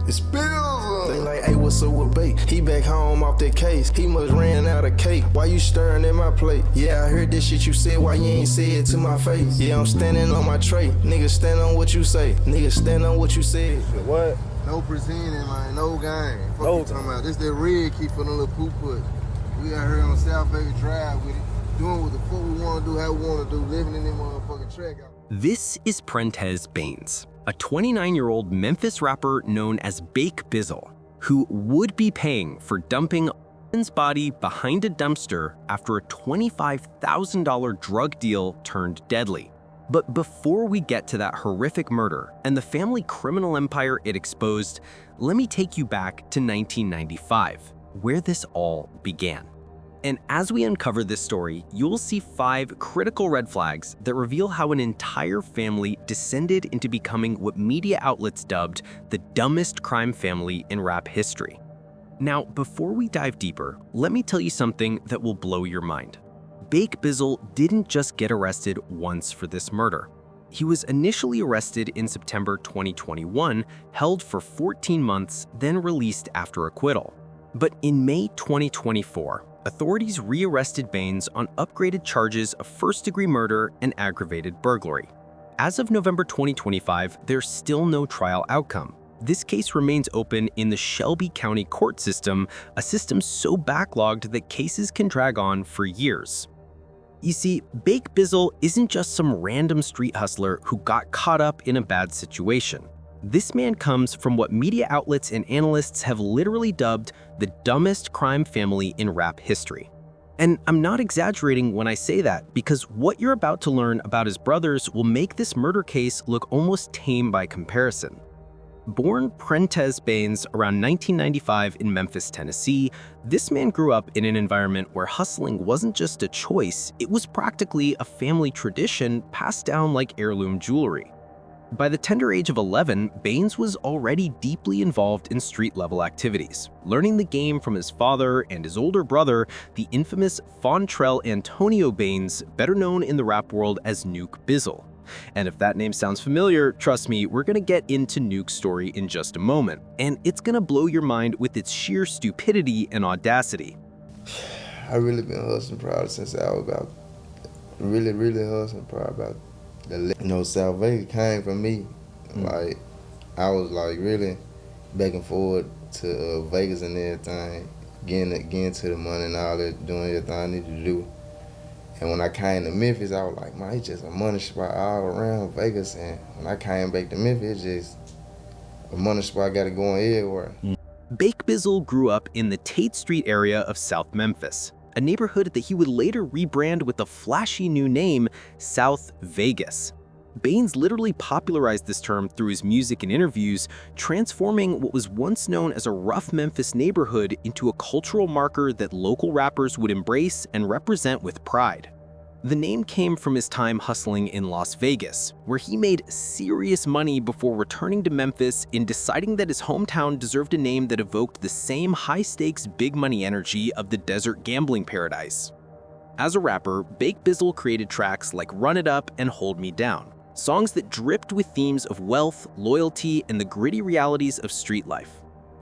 It's Bill. They like, hey, what's up with Bake? He back home off that case. He must ran out of cake. Why you stirring in my plate? Yeah, I heard this shit you said. Why you ain't say it to my face? Yeah, I'm standing on my tray. Nigga, stand on what you say. Nigga, stand on what you said. What? No presenting, man. No game. Fuck you talking about. This that red keep for the little poop put. We out here on South Vegas Drive with it. Doing what the fuck we want to do, how we want to do. Living in them motherfucking track. This is Prentez Baines, a 29-year-old Memphis rapper known as Bake Bizzle, who would be paying for dumping his body behind a dumpster after a $25,000 drug deal turned deadly. But before we get to that horrific murder and the family criminal empire it exposed, let me take you back to 1995, where this all began. And as we uncover this story, you'll see 5 critical red flags that reveal how an entire family descended into becoming what media outlets dubbed the dumbest crime family in rap history. Now, before we dive deeper, let me tell you something that will blow your mind. Bake Bizzle didn't just get arrested once for this murder. He was initially arrested in September 2021, held for 14 months, then released after acquittal. But in May 2024, authorities re-arrested Baines on upgraded charges of first-degree murder and aggravated burglary. As of November 2025, there's still no trial outcome. This case remains open in the Shelby County court system, a system so backlogged that cases can drag on for years. You see, Bake Bizzle isn't just some random street hustler who got caught up in a bad situation. This man comes from what media outlets and analysts have literally dubbed the dumbest crime family in rap history. And I'm not exaggerating when I say that, because what you're about to learn about his brothers will make this murder case look almost tame by comparison. Born Prentez Baines around 1995 in Memphis, Tennessee, this man grew up in an environment where hustling wasn't just a choice, it was practically a family tradition passed down like heirloom jewelry. By the tender age of 11, Baines was already deeply involved in street-level activities, learning the game from his father and his older brother, the infamous Fontrell Antonio Baines, better known in the rap world as Nuke Bizzle. And if that name sounds familiar, trust me, we're gonna get into Nuke's story in just a moment, and it's gonna blow your mind with its sheer stupidity and audacity. I really been hustling probably since I was about, really hustling probably about. South Vegas came from me. Like, I was like really back and forth to Vegas and everything, getting to the money and all that, doing everything I needed to do. And when I came to Memphis, I was like, man, it's just a money spot all around Vegas. And when I came back to Memphis, it's just a money spot got to go on everywhere. Bake Bizzle grew up in the Tate Street area of South Memphis, a neighborhood that he would later rebrand with the flashy new name, South Vegas. Baines literally popularized this term through his music and interviews, transforming what was once known as a rough Memphis neighborhood into a cultural marker that local rappers would embrace and represent with pride. The name came from his time hustling in Las Vegas, where he made serious money before returning to Memphis and deciding that his hometown deserved a name that evoked the same high-stakes, big-money energy of the desert gambling paradise. As a rapper, Bake Bizzle created tracks like Run It Up and Hold Me Down, songs that dripped with themes of wealth, loyalty, and the gritty realities of street life.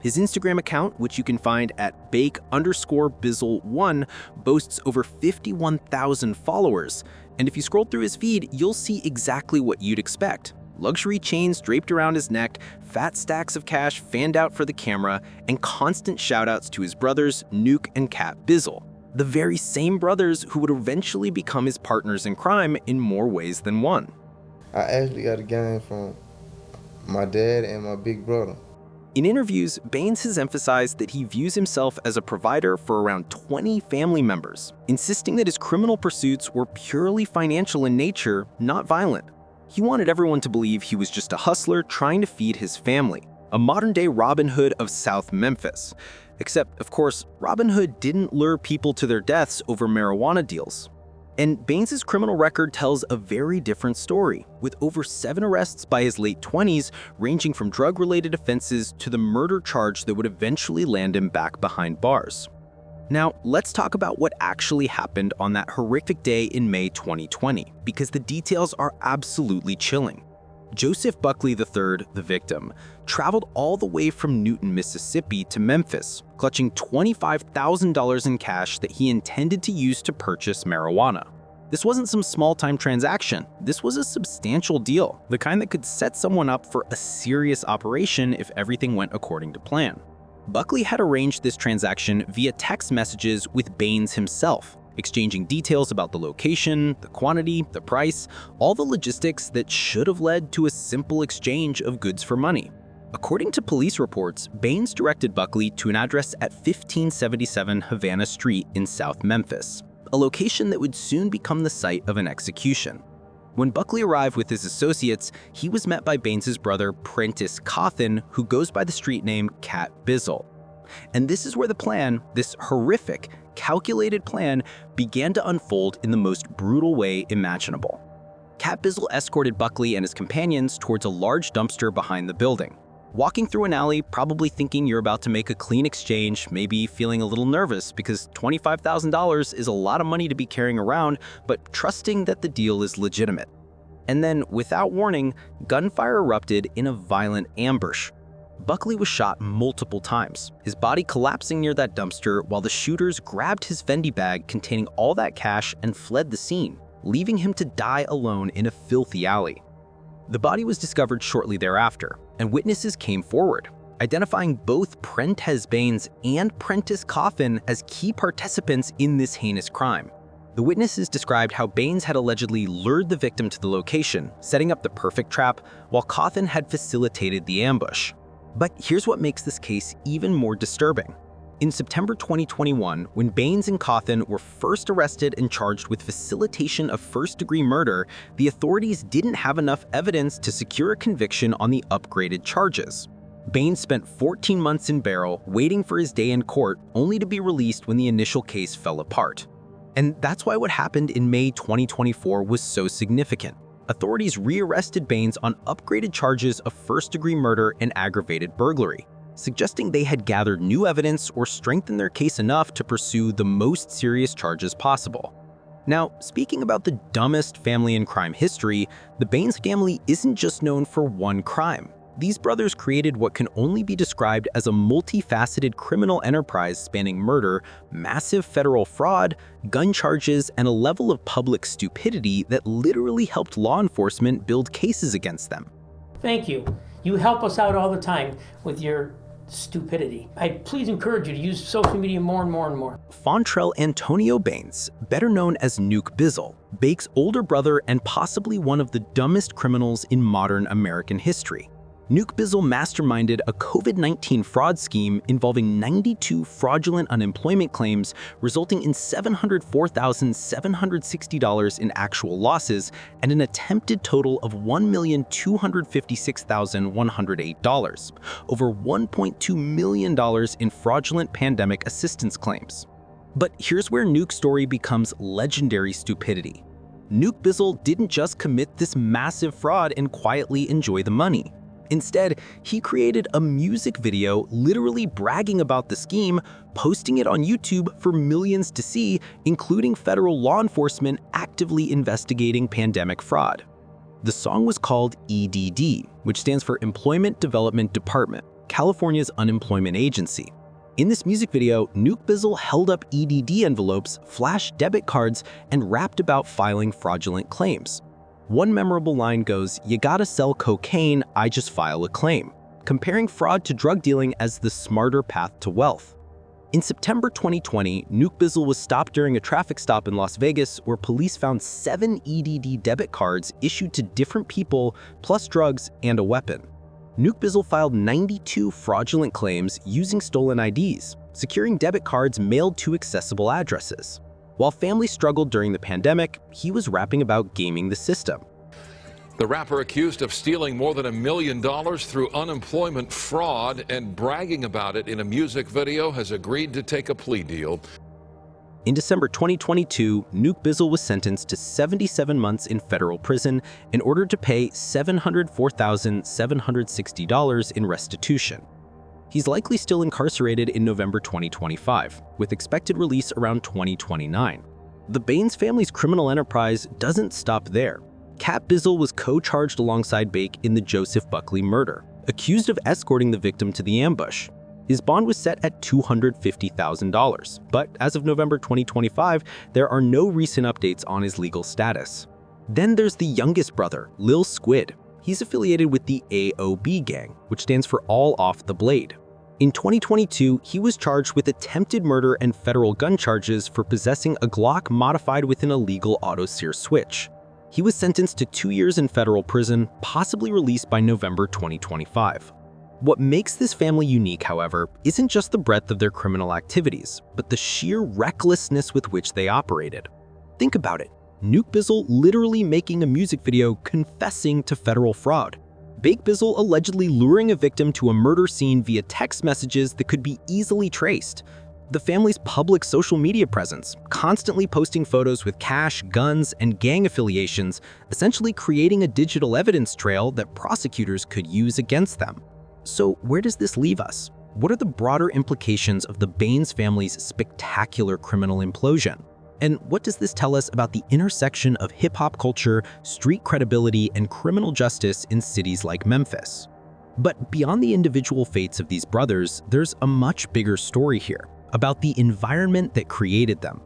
His Instagram account, which you can find at Bake_Bizzle1, boasts over 51,000 followers. And if you scroll through his feed, you'll see exactly what you'd expect. Luxury chains draped around his neck, fat stacks of cash fanned out for the camera, and constant shoutouts to his brothers, Nuke and Cat Bizzle, the very same brothers who would eventually become his partners in crime in more ways than one. I actually got a game from my dad and my big brother. In interviews, Baines has emphasized that he views himself as a provider for around 20 family members, insisting that his criminal pursuits were purely financial in nature, not violent. He wanted everyone to believe he was just a hustler trying to feed his family, a modern-day Robin Hood of South Memphis. Except, of course, Robin Hood didn't lure people to their deaths over marijuana deals. And Baines' criminal record tells a very different story, with over 7 arrests by his late 20s, ranging from drug-related offenses to the murder charge that would eventually land him back behind bars. Now, let's talk about what actually happened on that horrific day in May 2020, because the details are absolutely chilling. Joseph Buckley III, the victim, traveled all the way from Newton, Mississippi to Memphis, clutching $25,000 in cash that he intended to use to purchase marijuana. This wasn't some small-time transaction. This was a substantial deal, the kind that could set someone up for a serious operation if everything went according to plan. Buckley had arranged this transaction via text messages with Baines himself, exchanging details about the location, the quantity, the price, all the logistics that should have led to a simple exchange of goods for money. According to police reports, Baines directed Buckley to an address at 1577 Havana Street in South Memphis, a location that would soon become the site of an execution. When Buckley arrived with his associates, he was met by Baines's brother, Prentice Cawthon, who goes by the street name Cat Bizzle. And this is where the plan, this horrific, calculated plan, began to unfold in the most brutal way imaginable. Cat Bizzle escorted Buckley and his companions towards a large dumpster behind the building. Walking through an alley, probably thinking you're about to make a clean exchange, maybe feeling a little nervous because $25,000 is a lot of money to be carrying around, but trusting that the deal is legitimate. And then, without warning, gunfire erupted in a violent ambush. Buckley was shot multiple times, his body collapsing near that dumpster while the shooters grabbed his Fendi bag containing all that cash and fled the scene, leaving him to die alone in a filthy alley. The body was discovered shortly thereafter, and witnesses came forward, identifying both Prentice Baines and Prentice Cawthon as key participants in this heinous crime. The witnesses described how Baines had allegedly lured the victim to the location, setting up the perfect trap, while Cawthon had facilitated the ambush. But here's what makes this case even more disturbing. In September 2021, when Baines and Cawthon were first arrested and charged with facilitation of first-degree murder, the authorities didn't have enough evidence to secure a conviction on the upgraded charges. Baines spent 14 months in barrel, waiting for his day in court, only to be released when the initial case fell apart. And that's why what happened in May 2024 was so significant. Authorities re-arrested Baines on upgraded charges of first-degree murder and aggravated burglary, suggesting they had gathered new evidence or strengthened their case enough to pursue the most serious charges possible. Now, speaking about the dumbest family in crime history, the Baines family isn't just known for one crime. These brothers created what can only be described as a multifaceted criminal enterprise spanning murder, massive federal fraud, gun charges, and a level of public stupidity that literally helped law enforcement build cases against them. Thank you. You help us out all the time with your stupidity. I please encourage you to use social media more and more and more. Fontrell Antonio Baines, better known as Nuke Bizzle, Bake's older brother and possibly one of the dumbest criminals in modern American history. Nuke Bizzle masterminded a COVID-19 fraud scheme involving 92 fraudulent unemployment claims, resulting in $704,760 in actual losses and an attempted total of $1,256,108, over $1.2 million in fraudulent pandemic assistance claims. But here's where Nuke's story becomes legendary stupidity. Nuke Bizzle didn't just commit this massive fraud and quietly enjoy the money. Instead, he created a music video literally bragging about the scheme, posting it on YouTube for millions to see, including federal law enforcement actively investigating pandemic fraud. The song was called EDD, which stands for Employment Development Department, California's unemployment agency. In this music video, Nuke Bizzle held up EDD envelopes, flashed debit cards, and rapped about filing fraudulent claims. One memorable line goes, "You gotta sell cocaine, I just file a claim," comparing fraud to drug dealing as the smarter path to wealth. In September 2020, Nuke Bizzle was stopped during a traffic stop in Las Vegas where police found 7 EDD debit cards issued to different people, plus drugs and a weapon. Nuke Bizzle filed 92 fraudulent claims using stolen IDs, securing debit cards mailed to accessible addresses. While families struggled during the pandemic, he was rapping about gaming the system. The rapper accused of stealing more than $1 million through unemployment fraud and bragging about it in a music video has agreed to take a plea deal. In December 2022, Nuke Bizzle was sentenced to 77 months in federal prison in order to pay $704,760 in restitution. He's likely still incarcerated in November 2025, with expected release around 2029. The Baines family's criminal enterprise doesn't stop there. Cat Bizzle was co-charged alongside Bake in the Joseph Buckley murder, accused of escorting the victim to the ambush. His bond was set at $250,000, but as of November 2025, there are no recent updates on his legal status. Then there's the youngest brother, Lil Squid. He's affiliated with the AOB gang, which stands for All Off the Blade. In 2022, he was charged with attempted murder and federal gun charges for possessing a Glock modified with an illegal auto-sear switch. He was sentenced to 2 years in federal prison, possibly released by November 2025. What makes this family unique, however, isn't just the breadth of their criminal activities, but the sheer recklessness with which they operated. Think about it. Nuke Bizzle literally making a music video confessing to federal fraud. Bake Bizzle allegedly luring a victim to a murder scene via text messages that could be easily traced. The family's public social media presence, constantly posting photos with cash, guns, and gang affiliations, essentially creating a digital evidence trail that prosecutors could use against them. So where does this leave us? What are the broader implications of the Baines family's spectacular criminal implosion? And what does this tell us about the intersection of hip-hop culture, street credibility, and criminal justice in cities like Memphis? But beyond the individual fates of these brothers, there's a much bigger story here, about the environment that created them.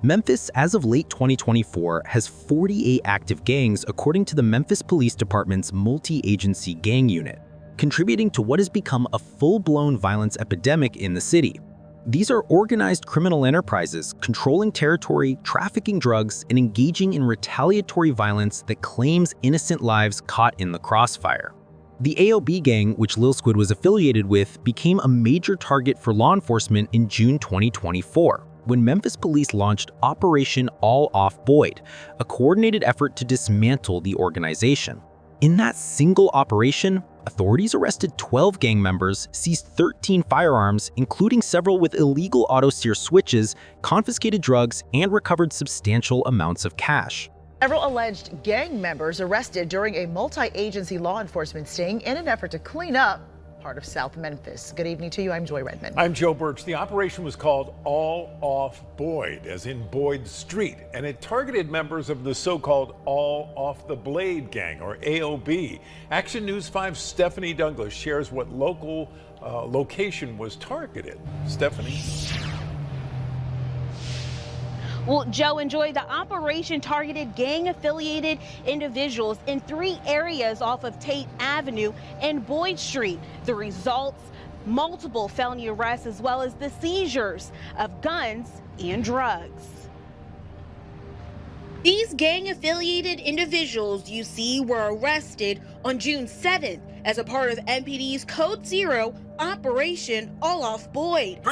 Memphis, as of late 2024, has 48 active gangs according to the Memphis Police Department's multi-agency gang unit, contributing to what has become a full-blown violence epidemic in the city. These are organized criminal enterprises controlling territory, trafficking drugs, and engaging in retaliatory violence that claims innocent lives caught in the crossfire. The AOB gang, which Lil Squid was affiliated with, became a major target for law enforcement in June 2024, when Memphis police launched Operation All Off Boyd, a coordinated effort to dismantle the organization. In that single operation, authorities arrested 12 gang members, seized 13 firearms, including several with illegal auto-sear switches, confiscated drugs, and recovered substantial amounts of cash. Several alleged gang members arrested during a multi-agency law enforcement sting in an effort to clean up part of South Memphis. Good evening to you. I'm Joy Redmond. I'm Joe Birch. The operation was called All Off Boyd, as in Boyd Street, and it targeted members of the so-called All Off the Blade gang, or AOB. Action News 5's Stephanie Douglas shares what local location was targeted. Stephanie. Well, Joe, enjoy the operation targeted gang-affiliated individuals in 3 areas off of Tate Avenue and Boyd Street. The results, multiple felony arrests as well as the seizures of guns and drugs. These gang-affiliated individuals you see were arrested on June 7th as a part of MPD's Code Zero Operation All Off Boyd.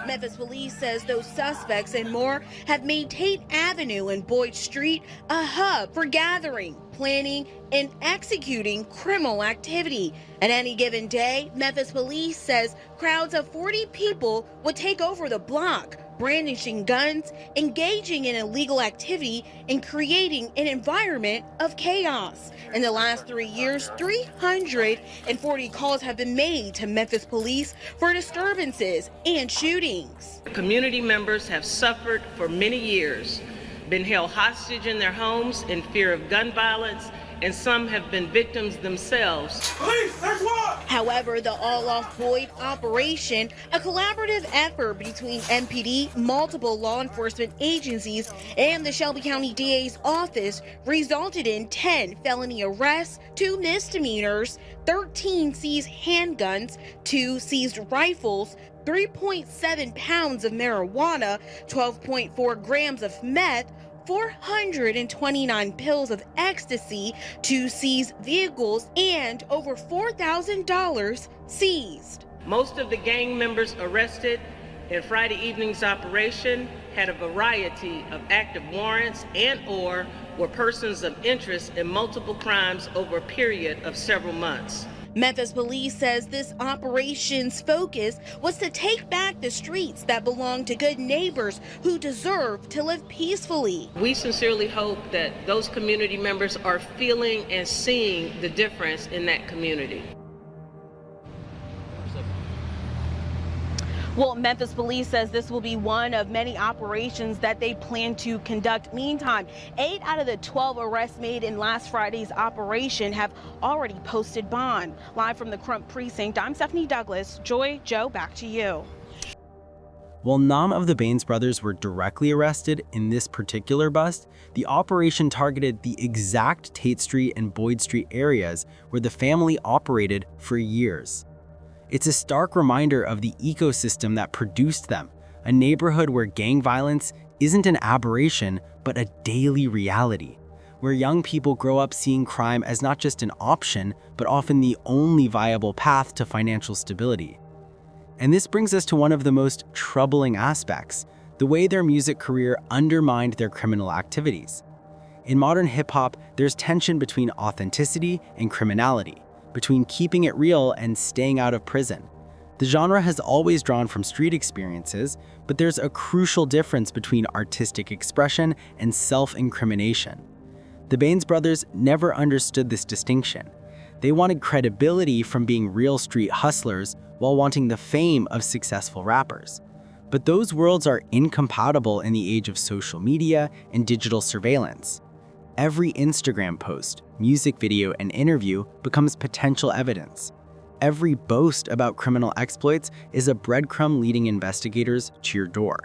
Memphis police says those suspects and more have made Tate Avenue and Boyd Street a hub for gathering, planning, and executing criminal activity. At any given day, Memphis police says crowds of 40 people would take over the block, brandishing guns, engaging in illegal activity, and creating an environment of chaos. In the last 3 years, 340 calls have been made to Memphis police for disturbances and shootings. Community members have suffered for many years, been held hostage in their homes in fear of gun violence, and some have been victims themselves. Police, there's one! However, the All Off Boyd operation, a collaborative effort between MPD, multiple law enforcement agencies, and the Shelby County DA's office, resulted in 10 felony arrests, 2 misdemeanors, 13 seized handguns, 2 seized rifles, 3.7 pounds of marijuana, 12.4 grams of meth, 429 pills of ecstasy, 2 seized vehicles, and over $4,000 seized. Most of the gang members arrested in Friday evening's operation had a variety of active warrants and/or were persons of interest in multiple crimes over a period of several months. Memphis police says this operation's focus was to take back the streets that belong to good neighbors who deserve to live peacefully. We sincerely hope that those community members are feeling and seeing the difference in that community. Well, Memphis police says this will be one of many operations that they plan to conduct. Meantime, 8 out of the 12 arrests made in last Friday's operation have already posted bond. Live from the Crump precinct, I'm Stephanie Douglas. Joy, Joe, back to you. While none of the Baines brothers were directly arrested in this particular bust, the operation targeted the exact Tate Street and Boyd Street areas where the family operated for years. It's a stark reminder of the ecosystem that produced them, a neighborhood where gang violence isn't an aberration, but a daily reality, where young people grow up seeing crime as not just an option, but often the only viable path to financial stability. And this brings us to one of the most troubling aspects, the way their music career undermined their criminal activities. In modern hip-hop, there's tension between authenticity and criminality, between keeping it real and staying out of prison. The genre has always drawn from street experiences, but there's a crucial difference between artistic expression and self-incrimination. The Baines brothers never understood this distinction. They wanted credibility from being real street hustlers while wanting the fame of successful rappers. But those worlds are incompatible in the age of social media and digital surveillance. Every Instagram post, music video, and interview becomes potential evidence. Every boast about criminal exploits is a breadcrumb leading investigators to your door.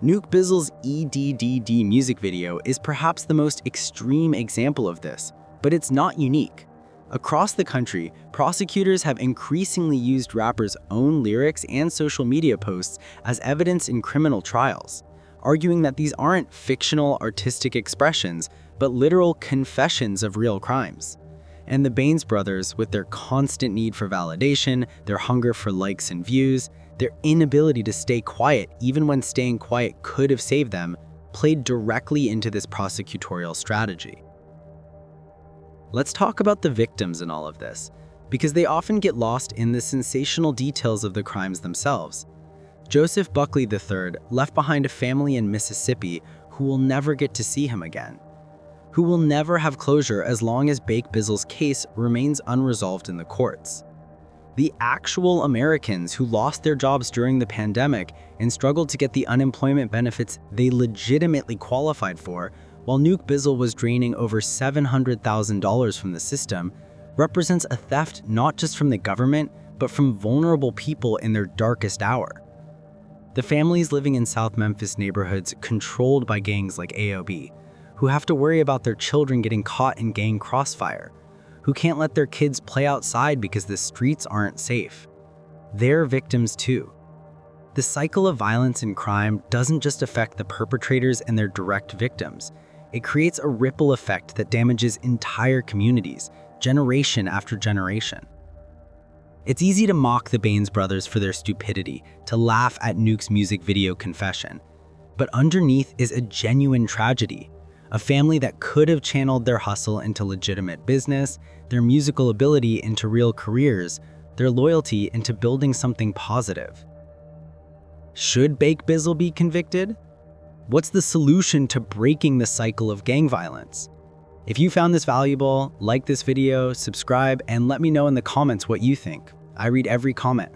Nuke Bizzle's EDDD music video is perhaps the most extreme example of this, but it's not unique. Across the country, prosecutors have increasingly used rappers' own lyrics and social media posts as evidence in criminal trials, arguing that these aren't fictional artistic expressions, but literal confessions of real crimes. And the Baines brothers, with their constant need for validation, their hunger for likes and views, their inability to stay quiet even when staying quiet could have saved them, played directly into this prosecutorial strategy. Let's talk about the victims in all of this, because they often get lost in the sensational details of the crimes themselves. Joseph Buckley III left behind a family in Mississippi who will never get to see him again, who will never have closure as long as Bake Bizzle's case remains unresolved in the courts. The actual Americans who lost their jobs during the pandemic and struggled to get the unemployment benefits they legitimately qualified for, while Nuke Bizzle was draining over $700,000 from the system, represents a theft not just from the government, but from vulnerable people in their darkest hour. The families living in South Memphis neighborhoods controlled by gangs like AOB, who have to worry about their children getting caught in gang crossfire, who can't let their kids play outside because the streets aren't safe. They're victims too. The cycle of violence and crime doesn't just affect the perpetrators and their direct victims. It creates a ripple effect that damages entire communities, generation after generation. It's easy to mock the Baines brothers for their stupidity, to laugh at Nuke's music video confession. But underneath is a genuine tragedy, a family that could have channeled their hustle into legitimate business, their musical ability into real careers, their loyalty into building something positive. Should Bake Bizzle be convicted? What's the solution to breaking the cycle of gang violence? If you found this valuable, like this video, subscribe, and let me know in the comments what you think. I read every comment.